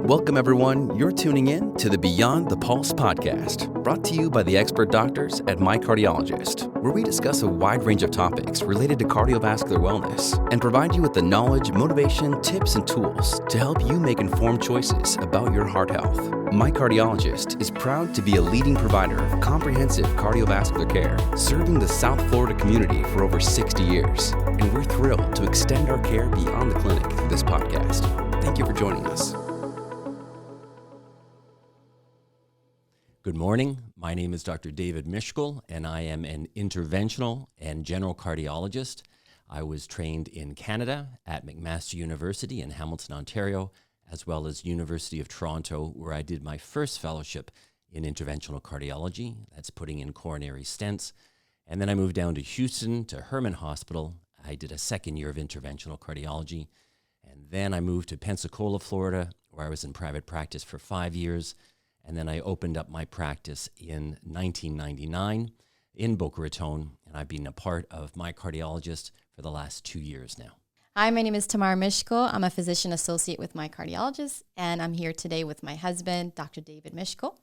Welcome, everyone. You're tuning in to the Beyond the Pulse podcast, brought to you by the expert doctors at My Cardiologist, where we discuss a wide range of topics related to cardiovascular wellness and provide you with the knowledge, motivation, tips, and tools to help you make informed choices about your heart health. My Cardiologist is proud to be a leading provider of comprehensive cardiovascular care, serving the South Florida community for over 60 years. And we're thrilled to extend our care beyond the clinic through this podcast. Thank you for joining us. Good morning. My name is Dr. David Mishkel, and I am an interventional and general cardiologist. I was trained in Canada at McMaster University in Hamilton, Ontario, as well as University of Toronto, where I did my first fellowship in interventional cardiology. That's putting in coronary stents. And then I moved down to Houston to Herman Hospital. I did a second year of interventional cardiology. And then I moved to Pensacola, Florida, where I was in private practice for 5 years. And then I opened up my practice in 1999 in Boca Raton, and I've been a part of My Cardiologist for the last 2 years now. Hi, my name is Tamara Mishkel. I'm a physician associate with My Cardiologist, and I'm here today with my husband, Dr. David Mishkel.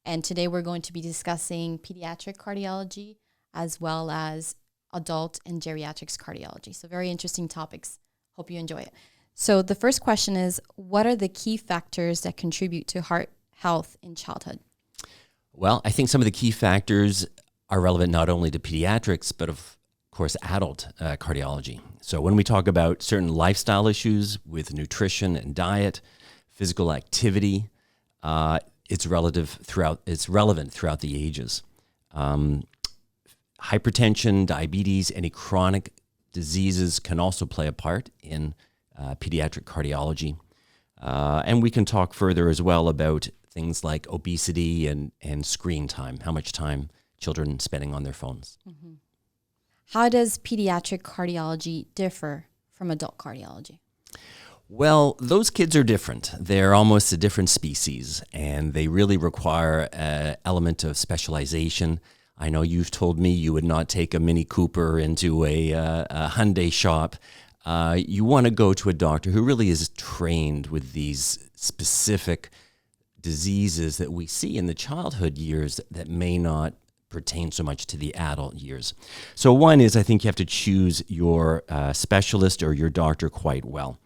And today we're going to be discussing pediatric cardiology as well as adult and geriatrics cardiology. So very interesting topics. Hope you enjoy it. So the first question is, what are the key factors that contribute to heart health in childhood? Well, I think some of the key factors are relevant not only to pediatrics, but of course, adult cardiology. So when we talk about certain lifestyle issues with nutrition and diet, physical activity, it's relevant throughout the ages. Hypertension, diabetes, any chronic diseases can also play a part in pediatric cardiology. And we can talk further as well about things like obesity and screen time, how much time children spending on their phones. Mm-hmm. How does pediatric cardiology differ from adult cardiology? Well, those kids are different. They're almost a different species, and they really require an element of specialization. I know you've told me you would not take a Mini Cooper into a Hyundai shop. You want to go to a doctor who really is trained with these specific diseases that we see in the childhood years that may not pertain so much to the adult years. So one is, I think you have to choose your specialist or your doctor quite well.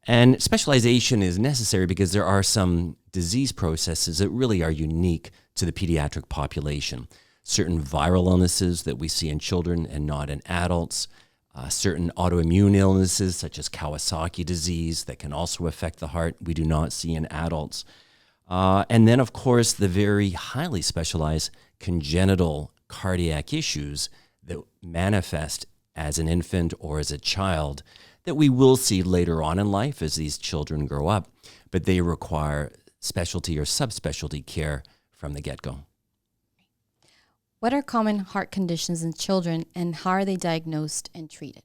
And specialization is necessary because there are some disease processes that really are unique to the pediatric population. Certain viral illnesses that we see in children and not in adults. Certain autoimmune illnesses such as Kawasaki disease that can also affect the heart, we do not see in adults. And then, of course, the very highly specialized congenital cardiac issues that manifest as an infant or as a child that we will see later on in life as these children grow up, but they require specialty or subspecialty care from the get-go. What are common heart conditions in children, and how are they diagnosed and treated?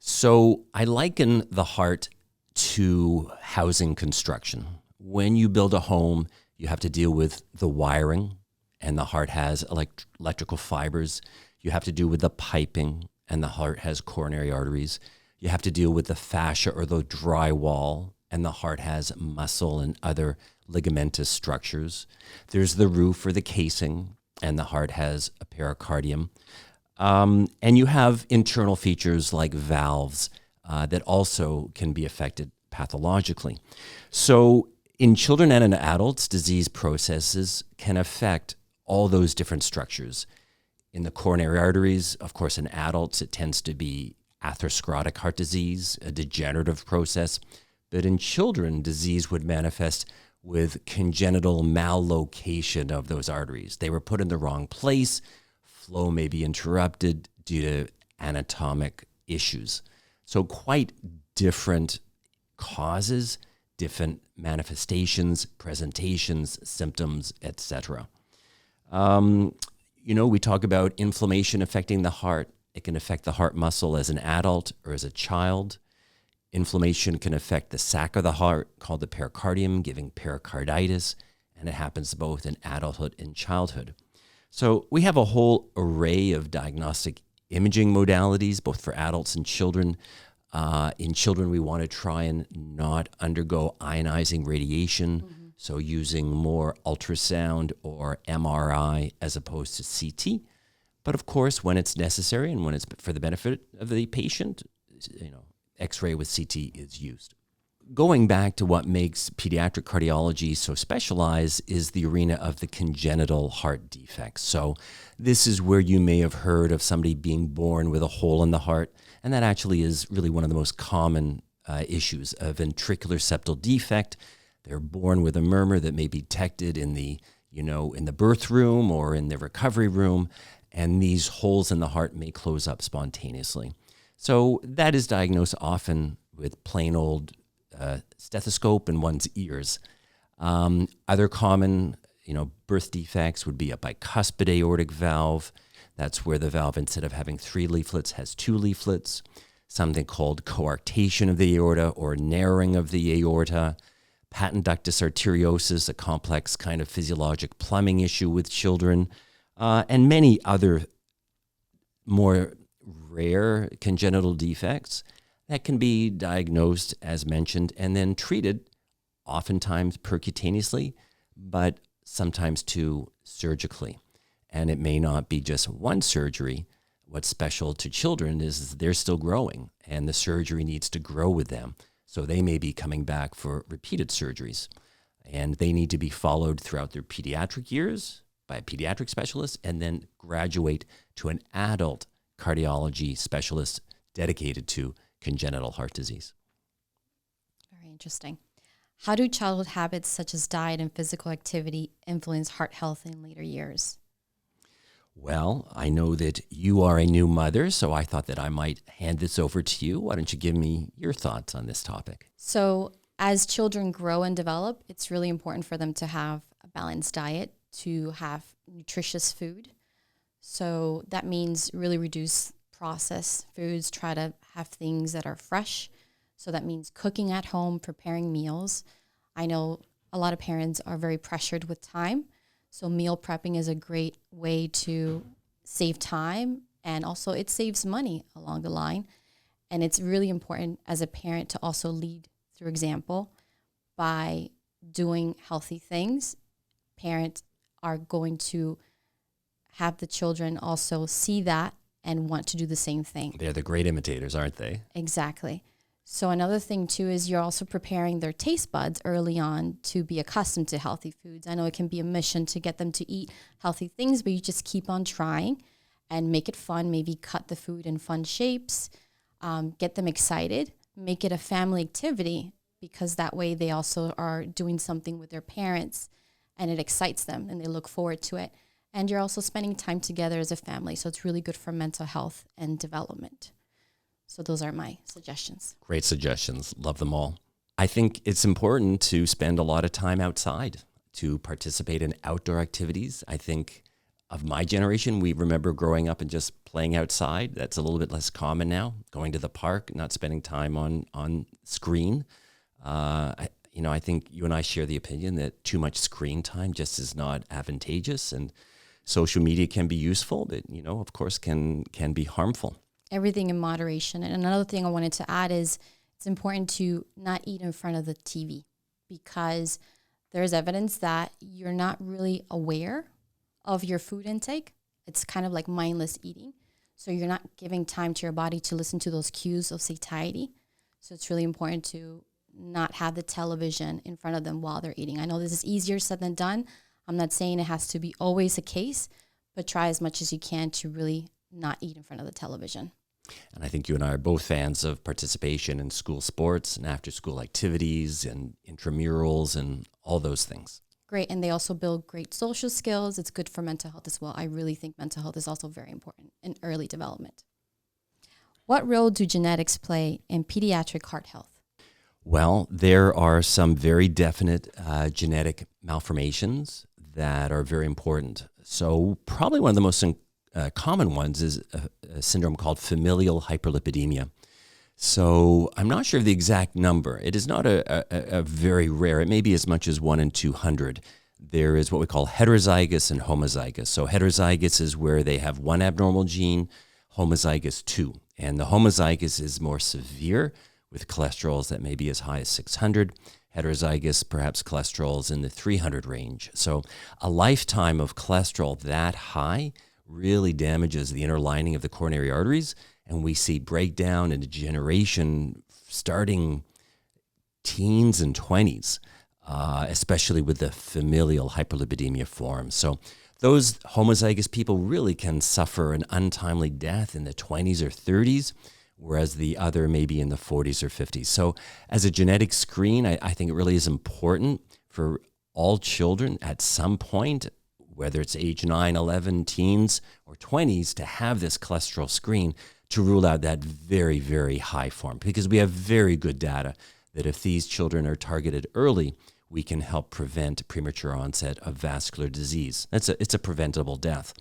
So I liken the heart to housing construction. When you build a home, you have to deal with the wiring, and the heart has electrical fibers. You have to deal with the piping, and the heart has coronary arteries. You have to deal with the fascia or the drywall, and the heart has muscle and other ligamentous structures. There's the roof or the casing, and the heart has a pericardium. And you have internal features like valves that also can be affected pathologically. So in children and in adults, disease processes can affect all those different structures. In the coronary arteries, of course, in adults, it tends to be atherosclerotic heart disease, a degenerative process. But in children, disease would manifest with congenital mallocation of those arteries. They were put in the wrong place. Flow may be interrupted due to anatomic issues. So quite different causes, different manifestations, presentations, symptoms, etc. We talk about inflammation affecting the heart. It can affect the heart muscle as an adult or as a child. Inflammation can affect the sac of the heart, called the pericardium, giving pericarditis, and it happens both in adulthood and childhood. So we have a whole array of diagnostic imaging modalities, both for adults and children. In children, we want to try and not undergo ionizing radiation, so using more ultrasound or MRI as opposed to CT. But of course, when it's necessary and when it's for the benefit of the patient, X-ray with CT is used. Going back to what makes pediatric cardiology so specialized is the arena of the congenital heart defects. So this is where you may have heard of somebody being born with a hole in the heart, and that actually is really one of the most common issues, a ventricular septal defect. They're born with a murmur that may be detected in the birth room or in the recovery room, and these holes in the heart may close up spontaneously. So that is diagnosed often with plain old stethoscope in one's ears. Other common, birth defects would be a bicuspid aortic valve. That's where the valve, instead of having 3 leaflets, has 2 leaflets. Something called coarctation of the aorta or narrowing of the aorta. Patent ductus arteriosus, a complex kind of physiologic plumbing issue with children, and many other more rare congenital defects that can be diagnosed, as mentioned, and then treated, oftentimes percutaneously, but sometimes too surgically. And it may not be just one surgery. What's special to children is they're still growing, and the surgery needs to grow with them. So they may be coming back for repeated surgeries, and they need to be followed throughout their pediatric years by a pediatric specialist, and then graduate to an adult cardiology specialist dedicated to congenital heart disease. Very interesting. How do childhood habits such as diet and physical activity influence heart health in later years? Well, I know that you are a new mother, so I thought that I might hand this over to you. Why don't you give me your thoughts on this topic? So as children grow and develop, it's really important for them to have a balanced diet, to have nutritious food. So that means really reduce processed foods, try to have things that are fresh. So that means cooking at home, preparing meals. I know a lot of parents are very pressured with time. So meal prepping is a great way to save time, and also it saves money along the line. And it's really important as a parent to also lead through example by doing healthy things. Parents are going to have the children also see that and want to do the same thing. They're the great imitators, aren't they? Exactly. So another thing too is you're also preparing their taste buds early on to be accustomed to healthy foods. I know it can be a mission to get them to eat healthy things, but you just keep on trying and make it fun. Maybe cut the food in fun shapes, get them excited, make it a family activity, because that way they also are doing something with their parents and it excites them and they look forward to it. And you're also spending time together as a family. So it's really good for mental health and development. So those are my suggestions. Great suggestions. Love them all. I think it's important to spend a lot of time outside, to participate in outdoor activities. I think of my generation, we remember growing up and just playing outside. That's a little bit less common now, going to the park, not spending time on screen. I think you and I share the opinion that too much screen time just is not advantageous, and social media can be useful, but, of course, can be harmful. Everything in moderation. And another thing I wanted to add is it's important to not eat in front of the TV, because there's evidence that you're not really aware of your food intake. It's kind of like mindless eating. So you're not giving time to your body to listen to those cues of satiety. So it's really important to not have the television in front of them while they're eating. I know this is easier said than done. I'm not saying it has to be always a case, but try as much as you can to really not eat in front of the television. And I think you and I are both fans of participation in school sports and after-school activities and intramurals and all those things. Great, and they also build great social skills. It's good for mental health as well. I really think mental health is also very important in early development. What role do genetics play in pediatric heart health? Well, there are some very definite genetic malformations that are very important. So probably one of the most common ones is a syndrome called familial hyperlipidemia. So I'm not sure of the exact number. It is not a very rare. It may be as much as 1 in 200. There is what we call heterozygous and homozygous. So heterozygous is where they have one abnormal gene, homozygous 2. And the homozygous is more severe with cholesterols that may be as high as 600. Heterozygous, perhaps cholesterols in the 300 range. So a lifetime of cholesterol that high really damages the inner lining of the coronary arteries, and we see breakdown and degeneration starting teens and 20s, especially with the familial hyperlipidemia form. So those homozygous people really can suffer an untimely death in the 20s or 30s, whereas the other may be in the 40s or 50s. So as a genetic screen, I think it really is important for all children at some point, whether it's age 9, 11, teens, or 20s, to have this cholesterol screen to rule out that very, very high form. Because we have very good data that if these children are targeted early, we can help prevent premature onset of vascular disease. It's a preventable death.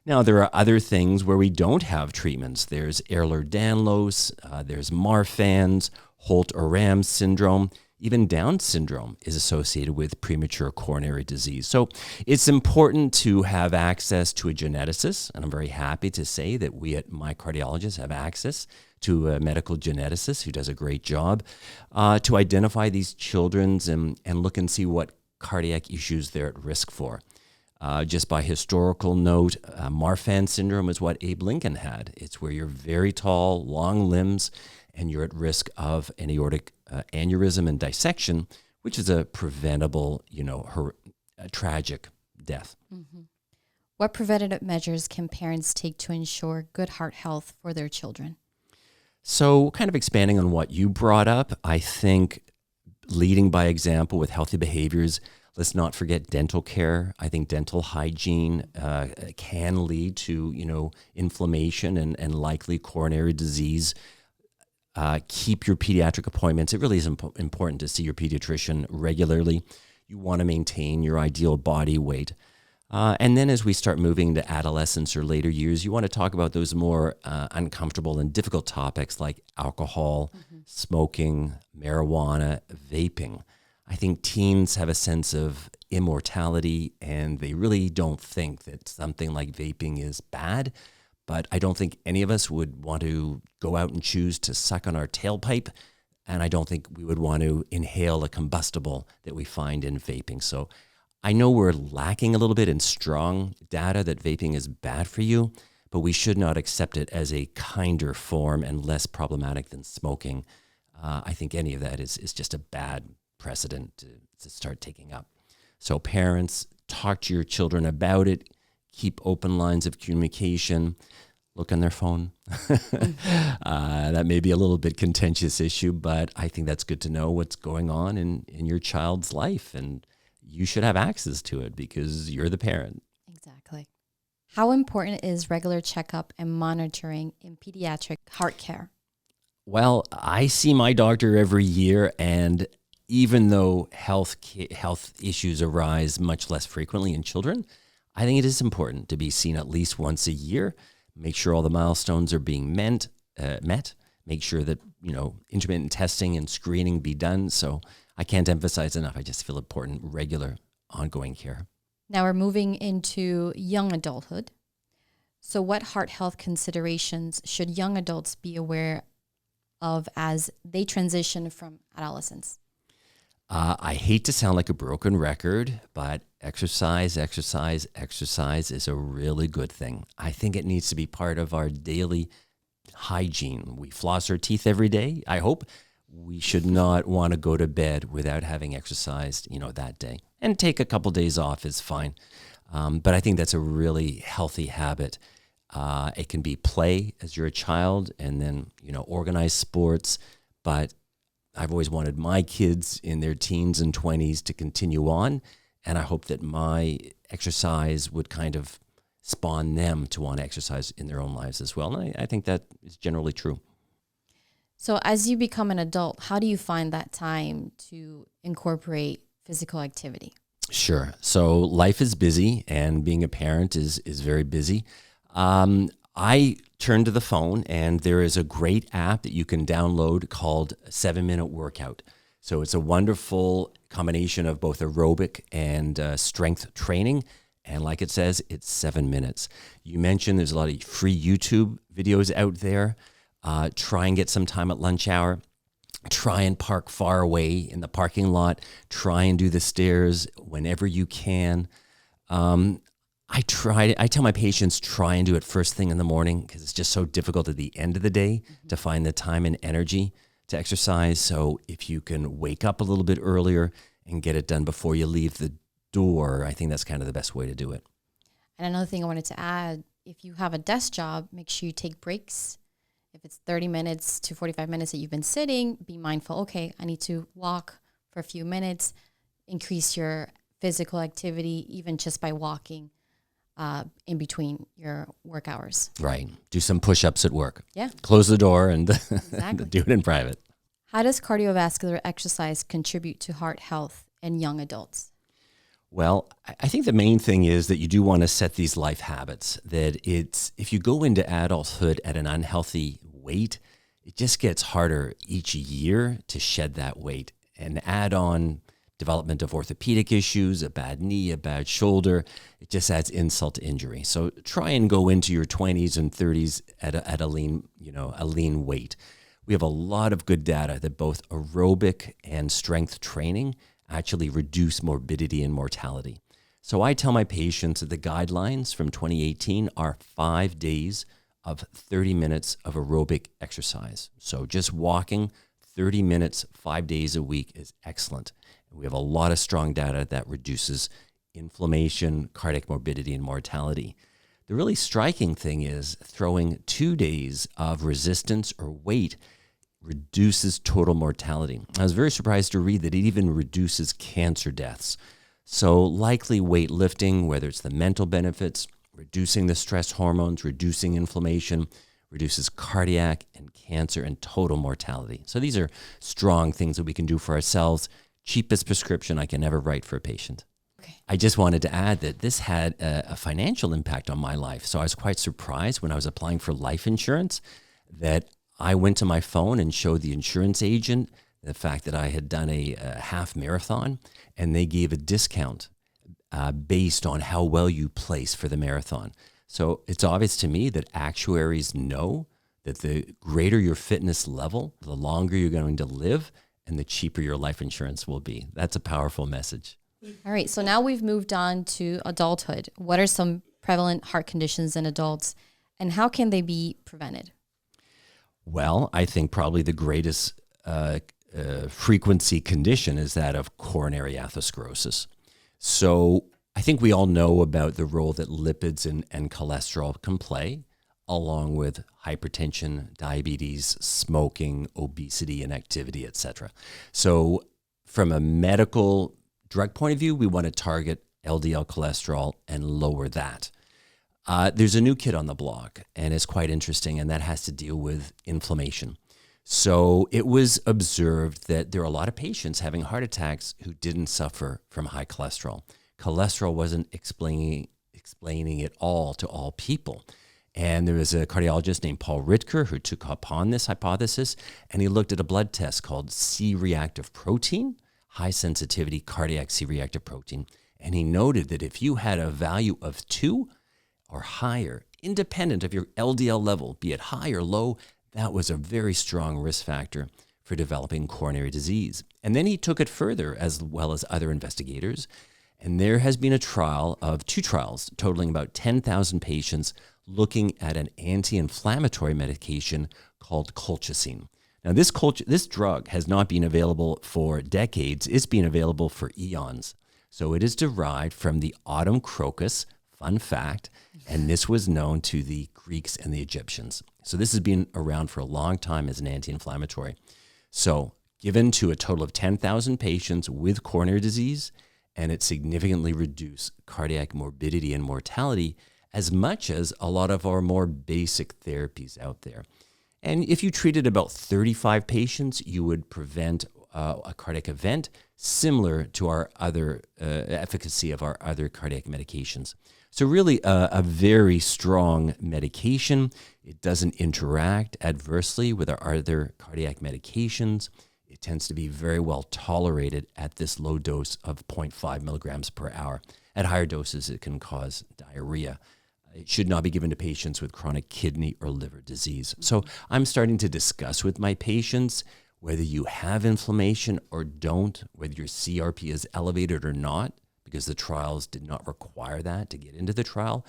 Now, there are other things where we don't have treatments. There's Ehlers-Danlos, there's Marfan's, Holt-Oram syndrome. Even Down syndrome is associated with premature coronary disease. So it's important to have access to a geneticist, and I'm very happy to say that we at My Cardiologist have access to a medical geneticist who does a great job to identify these children and look and see what cardiac issues they're at risk for. Just by historical note, Marfan syndrome is what Abe Lincoln had. It's where you're very tall, long limbs, and you're at risk of an aortic aneurysm and dissection, which is a preventable, a tragic death. Mm-hmm. What preventative measures can parents take to ensure good heart health for their children? So kind of expanding on what you brought up, I think leading by example with healthy behaviors. Let's not forget dental care. I think dental hygiene can lead to, inflammation and likely coronary disease. Keep your pediatric appointments. It really is important to see your pediatrician regularly. You want to maintain your ideal body weight. And then as we start moving to adolescence or later years, you want to talk about those more uncomfortable and difficult topics like alcohol, smoking, marijuana, vaping. I think teens have a sense of immortality, and they really don't think that something like vaping is bad. But I don't think any of us would want to go out and choose to suck on our tailpipe, and I don't think we would want to inhale a combustible that we find in vaping. So I know we're lacking a little bit in strong data that vaping is bad for you, but we should not accept it as a kinder form and less problematic than smoking. I think any of that is just a bad precedent to start taking up. So parents, talk to your children about it. Keep open lines of communication. Look on their phone. That may be a little bit contentious issue, but I think that's good to know what's going on in your child's life, and you should have access to it because you're the parent. Exactly. How important is regular checkup and monitoring in pediatric heart care? Well, I see my doctor every year, and even though health issues arise much less frequently in children, I think it is important to be seen at least once a year. Make sure all the milestones are being met. Make sure that intermittent testing and screening be done. So I can't emphasize enough. I just feel important, regular, ongoing care. Now we're moving into young adulthood. So what heart health considerations should young adults be aware of as they transition from adolescence? I hate to sound like a broken record, but exercise is a really good thing. I think it needs to be part of our daily hygiene. We floss our teeth every day, I hope. We should not want to go to bed without having exercised, that day. And take a couple days off is fine. But I think that's a really healthy habit. It can be play as you're a child and then, organized sports. But I've always wanted my kids in their teens and 20s to continue on. And I hope that my exercise would kind of spawn them to want to exercise in their own lives as well. And I think that is generally true. So as you become an adult, how do you find that time to incorporate physical activity? Sure. So life is busy, and being a parent is very busy. I turn to the phone, and there is a great app that you can download called 7-Minute Workout. So it's a wonderful combination of both aerobic and strength training. And like it says, it's 7 minutes. You mentioned there's a lot of free YouTube videos out there. Try and get some time at lunch hour. Try and park far away in the parking lot. Try and do the stairs whenever you can. I tell my patients, try and do it first thing in the morning because it's just so difficult at the end of the day to find the time and energy to exercise. So if you can wake up a little bit earlier and get it done before you leave the door, I think that's kind of the best way to do it. And another thing I wanted to add, if you have a desk job, make sure you take breaks. If it's 30 minutes to 45 minutes that you've been sitting, be mindful, okay, I need to walk for a few minutes, increase your physical activity, even just by walking in between your work hours. Right. Do some push-ups at work. Yeah. Close the door and Exactly. do it in private. How does cardiovascular exercise contribute to heart health in young adults? Well, I think the main thing is that you do want to set these life habits, that if you go into adulthood at an unhealthy weight, it just gets harder each year to shed that weight, and add on development of orthopedic issues, a bad knee, a bad shoulder. It just adds insult to injury. So try and go into your 20s and 30s at a lean weight. We have a lot of good data that both aerobic and strength training actually reduce morbidity and mortality. So I tell my patients that the guidelines from 2018 are 5 days of 30 minutes of aerobic exercise. So just walking 30 minutes, 5 days a week is excellent. We have a lot of strong data that reduces inflammation, cardiac morbidity, and mortality. The really striking thing is throwing 2 days of resistance or weight reduces total mortality. I was very surprised to read that it even reduces cancer deaths. So likely weightlifting, whether it's the mental benefits, reducing the stress hormones, reducing inflammation, reduces cardiac and cancer and total mortality. So these are strong things that we can do for ourselves. Cheapest prescription I can ever write for a patient. Okay. I just wanted to add that this had a financial impact on my life. So I was quite surprised when I was applying for life insurance that I went to my phone and showed the insurance agent the fact that I had done a half marathon, and they gave a discount based on how well you place for the marathon. So it's obvious to me that actuaries know that the greater your fitness level, the longer you're going to live, and the cheaper your life insurance will be. That's a powerful message. All right. So now we've moved on to adulthood. What are some prevalent heart conditions in adults, and how can they be prevented? Well, I think probably the greatest frequency condition is that of coronary atherosclerosis. So I think we all know about the role that lipids and cholesterol can play, along with hypertension, diabetes, smoking, obesity, inactivity, etc. So from a medical drug point of view, we want to target LDL cholesterol and lower that. There's a new kid on the block, and it's quite interesting, and that has to deal with inflammation. So it was observed that there are a lot of patients having heart attacks who didn't suffer from high cholesterol. Cholesterol wasn't explaining it all to all people. And there was a cardiologist named Paul Ritker who took upon this hypothesis, and he looked at a blood test called C-reactive protein, high sensitivity cardiac C-reactive protein. And he noted that if you had a value of 2 or higher, independent of your LDL level, be it high or low, that was a very strong risk factor for developing coronary disease. And then he took it further, as well as other investigators. And there has been a trial of 2 trials totaling about 10,000 patients looking at an anti-inflammatory medication called colchicine. Now, this drug has not been available for decades. It's been available for eons. So it is derived from the autumn crocus, fun fact, and this was known to the Greeks and the Egyptians. So this has been around for a long time as an anti-inflammatory. So given to a total of 10,000 patients with coronary disease, and it significantly reduced cardiac morbidity and mortality as much as a lot of our more basic therapies out there. And if you treated about 35 patients, you would prevent a cardiac event similar to our other efficacy of our other cardiac medications. So really a very strong medication. It doesn't interact adversely with our other cardiac medications. It tends to be very well tolerated at this low dose of 0.5 milligrams per hour. At higher doses, it can cause diarrhea. It should not be given to patients with chronic kidney or liver disease. So I'm starting to discuss with my patients whether you have inflammation or don't, whether your CRP is elevated or not, because the trials did not require that to get into the trial.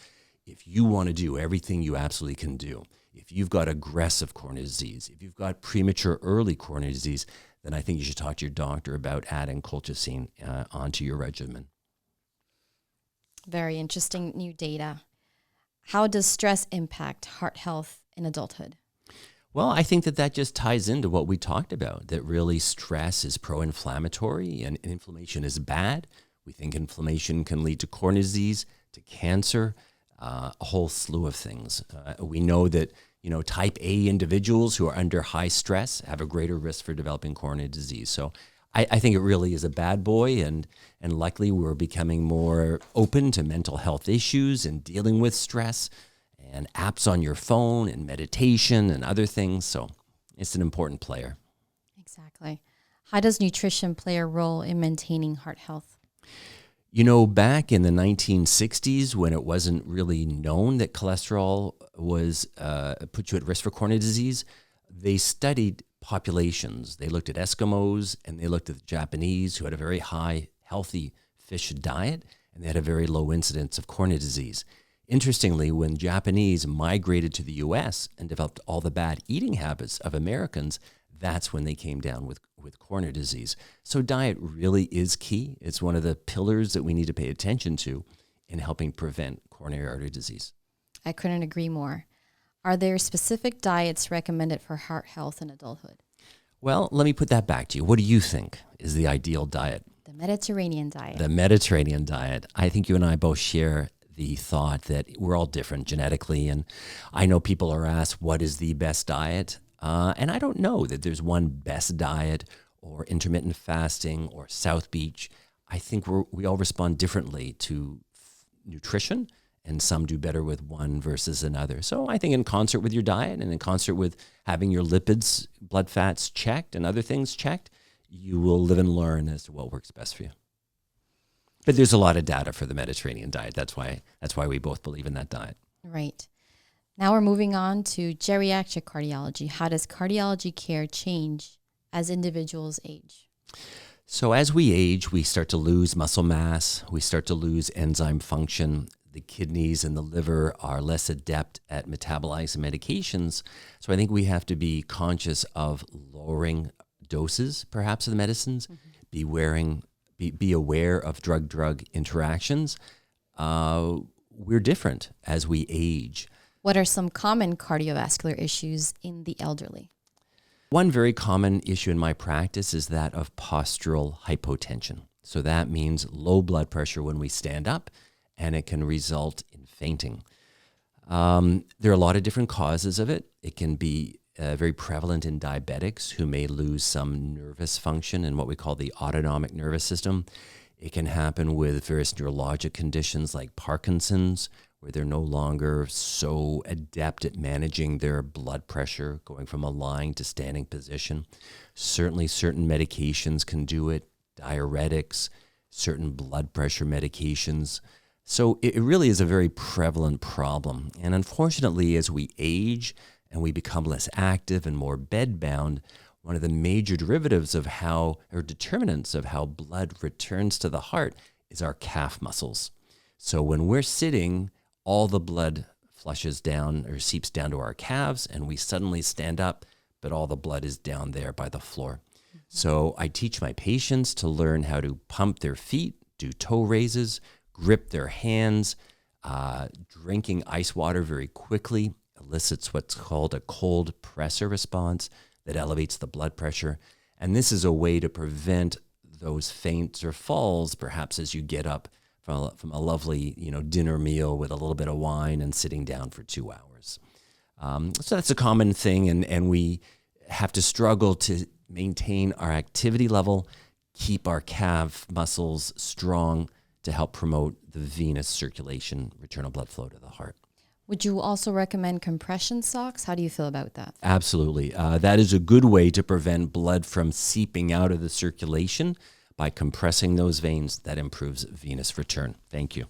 If you want to do everything you absolutely can do, if you've got aggressive coronary disease, if you've got premature early coronary disease, then I think you should talk to your doctor about adding colchicine onto your regimen. Very interesting new data. How does stress impact heart health in adulthood? Well, I think that just ties into what we talked about, that really stress is pro-inflammatory and inflammation is bad. We think inflammation can lead to coronary disease, to cancer, a whole slew of things. We know that type A individuals who are under high stress have a greater risk for developing coronary disease. So I think it really is a bad boy, and likely we're becoming more open to mental health issues and dealing with stress and apps on your phone and meditation and other things. So it's an important player. Exactly. How does nutrition play a role in maintaining heart health? Back in the 1960s, when it wasn't really known that cholesterol was put you at risk for coronary disease, they studied populations. They looked at Eskimos and they looked at the Japanese, who had a very high, healthy fish diet, and they had a very low incidence of coronary disease. Interestingly, when Japanese migrated to the U.S. and developed all the bad eating habits of Americans, that's when they came down with coronary disease. So diet really is key. It's one of the pillars that we need to pay attention to in helping prevent coronary artery disease. I couldn't agree more. Are there specific diets recommended for heart health in adulthood? Well, let me put that back to you. What do you think is the ideal diet? The Mediterranean diet. The Mediterranean diet. I think you and I both share the thought that we're all different genetically. And I know people are asked, what is the best diet? And I don't know that there's one best diet or intermittent fasting or South Beach. I think we all respond differently to nutrition, and some do better with one versus another. So I think in concert with your diet and in concert with having your lipids, blood fats checked and other things checked, you will live and learn as to what works best for you. But there's a lot of data for the Mediterranean diet. That's why we both believe in that diet. Right. Now we're moving on to geriatric cardiology. How does cardiology care change as individuals age? So as we age, we start to lose muscle mass. We start to lose enzyme function. The kidneys and the liver are less adept at metabolizing medications. So I think we have to be conscious of lowering doses, perhaps, of the medicines, be aware of drug-drug interactions. We're different as we age. What are some common cardiovascular issues in the elderly? One very common issue in my practice is that of postural hypotension. So that means low blood pressure when we stand up, and it can result in fainting. There are a lot of different causes of it. It can be very prevalent in diabetics who may lose some nervous function in what we call the autonomic nervous system. It can happen with various neurologic conditions like Parkinson's, where they're no longer so adept at managing their blood pressure, going from a lying to standing position. Certainly certain medications can do it, diuretics, certain blood pressure medications. So it really is a very prevalent problem. And unfortunately, as we age and we become less active and more bedbound, one of the major derivatives of determinants of how blood returns to the heart is our calf muscles. So when we're sitting, all the blood flushes down or seeps down to our calves, and we suddenly stand up, but all the blood is down there by the floor. So I teach my patients to learn how to pump their feet, do toe raises, grip their hands. Drinking ice water very quickly elicits what's called a cold pressor response that elevates the blood pressure. And this is a way to prevent those faints or falls, perhaps as you get up from a lovely, dinner meal with a little bit of wine and sitting down for 2 hours. So that's a common thing, and we have to struggle to maintain our activity level, keep our calf muscles strong to help promote the venous circulation, return of blood flow to the heart. Would you also recommend compression socks? How do you feel about that? Absolutely. That is a good way to prevent blood from seeping out of the circulation. By compressing those veins, that improves venous return. Thank you.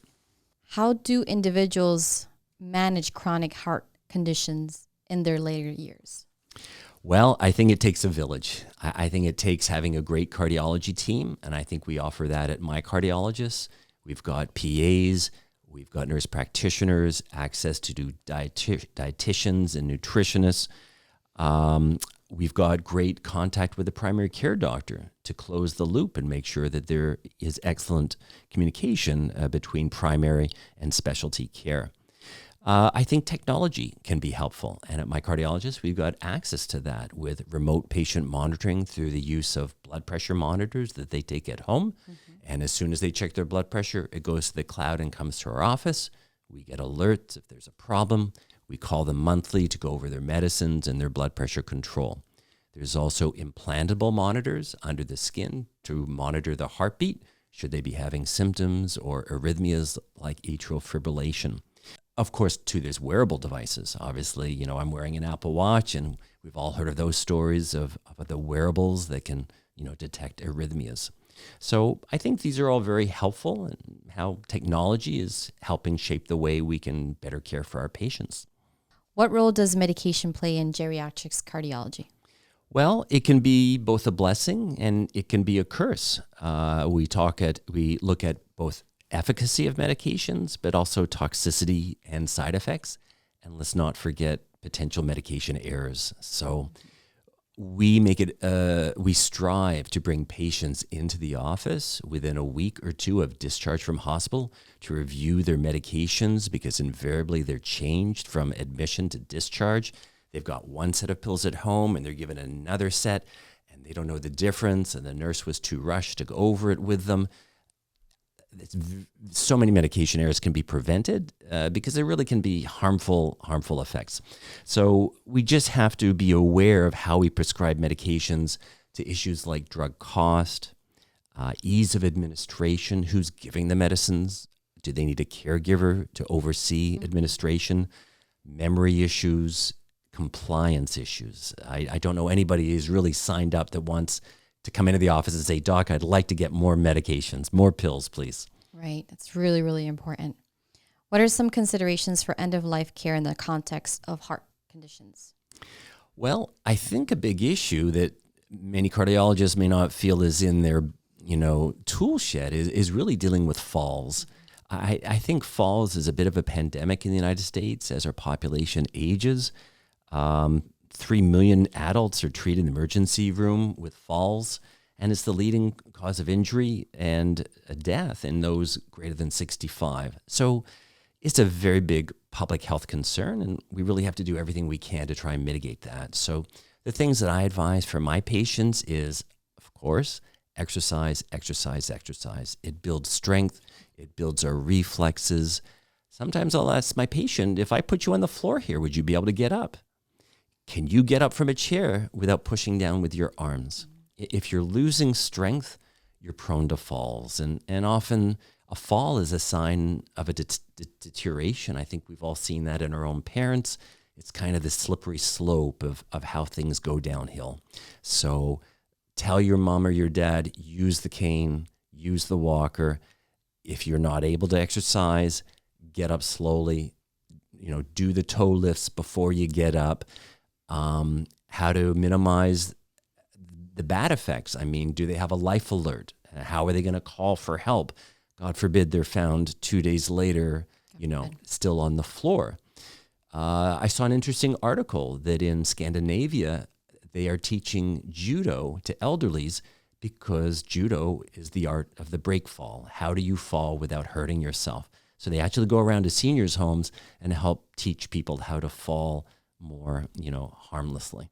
How do individuals manage chronic heart conditions in their later years? Well, I think it takes a village. I think it takes having a great cardiology team, and I think we offer that at My Cardiologists. We've got PAs, we've got nurse practitioners, access to do dietitians and nutritionists. We've got great contact with the primary care doctor to close the loop and make sure that there is excellent communication between primary and specialty care. I think technology can be helpful. And at My Cardiologist, we've got access to that with remote patient monitoring through the use of blood pressure monitors that they take at home. Mm-hmm. And as soon as they check their blood pressure, it goes to the cloud and comes to our office. We get alerts if there's a problem. We call them monthly to go over their medicines and their blood pressure control. There's also implantable monitors under the skin to monitor the heartbeat should they be having symptoms or arrhythmias like atrial fibrillation. Of course, too, there's wearable devices. Obviously, I'm wearing an Apple Watch, and we've all heard of those stories of the wearables that can, detect arrhythmias. So I think these are all very helpful in how technology is helping shape the way we can better care for our patients. What role does medication play in geriatrics cardiology? Well, it can be both a blessing and it can be a curse. We look at both efficacy of medications, but also toxicity and side effects. And let's not forget potential medication errors. So we strive to bring patients into the office within a week or two of discharge from hospital to review their medications, because invariably they're changed from admission to discharge. They've got one set of pills at home and they're given another set and they don't know the difference, and the nurse was too rushed to go over it with them. So many medication errors can be prevented because there really can be harmful effects. So we just have to be aware of how we prescribe medications to issues like drug cost, ease of administration, who's giving the medicines, do they need a caregiver to oversee administration, memory issues, compliance issues. I don't know anybody who's really signed up that wants to come into the office and say, Doc, I'd like to get more medications, more pills, please. Right. That's really, really important. What are some considerations for end-of-life care in the context of heart conditions? Well, I think a big issue that many cardiologists may not feel is in their, tool shed is really dealing with falls. I think falls is a bit of a pandemic in the United States as our population ages. 3 million adults are treated in the emergency room with falls, and it's the leading cause of injury and death in those greater than 65. So it's a very big public health concern, and we really have to do everything we can to try and mitigate that. So the things that I advise for my patients is, of course, exercise. It builds strength. It builds our reflexes. Sometimes I'll ask my patient, if I put you on the floor here, would you be able to get up? Can you get up from a chair without pushing down with your arms? If you're losing strength, you're prone to falls. And often a fall is a sign of a deterioration. I think we've all seen that in our own parents. It's kind of the slippery slope of how things go downhill. So tell your mom or your dad, use the cane, use the walker. If you're not able to exercise, get up slowly. Do the toe lifts before you get up. How to minimize the bad effects. I mean, do they have a life alert? How are they going to call for help? God forbid they're found 2 days later, still on the floor. I saw an interesting article that in Scandinavia, they are teaching judo to elderlies because judo is the art of the break fall. How do you fall without hurting yourself? So they actually go around to seniors' homes and help teach people how to fall more, harmlessly.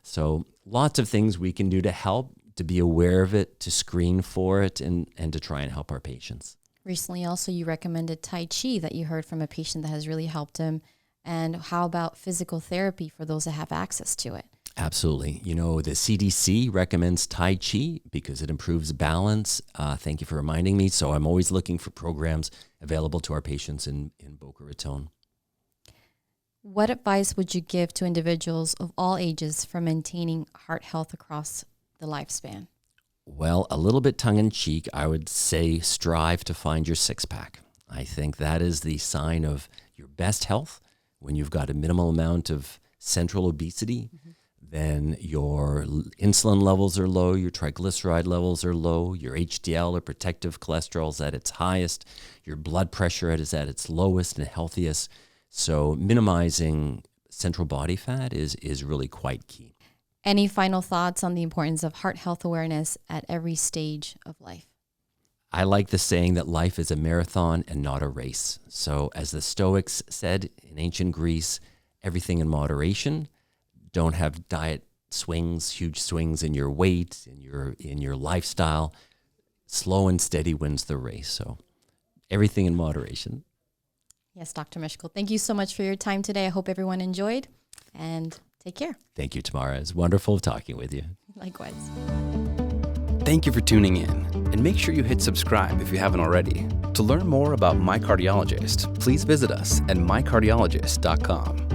So lots of things we can do to help, to be aware of it, to screen for it, and to try and help our patients. Recently also you recommended Tai Chi that you heard from a patient that has really helped him. And how about physical therapy for those that have access to it? Absolutely. The CDC recommends Tai Chi because it improves balance. Thank you for reminding me. So I'm always looking for programs available to our patients in Boca Raton. What advice would you give to individuals of all ages for maintaining heart health across the lifespan? Well, a little bit tongue-in-cheek, I would say strive to find your six-pack. I think that is the sign of, your best health, when you've got a minimal amount of central obesity, then your insulin levels are low, your triglyceride levels are low, your HDL or protective cholesterol is at its highest, your blood pressure is at its lowest and healthiest. So minimizing central body fat is really quite key. Any final thoughts on the importance of heart health awareness at every stage of life? I like the saying that life is a marathon and not a race. So as the Stoics said in ancient Greece, everything in moderation. Don't have diet swings, huge swings in your weight, in your lifestyle. Slow and steady wins the race. So everything in moderation. Yes, Dr. Mishkel, thank you so much for your time today. I hope everyone enjoyed, and take care. Thank you, Tamara. It's wonderful talking with you. Likewise. Thank you for tuning in, and make sure you hit subscribe if you haven't already. To learn more about My Cardiologist, please visit us at mycardiologist.com.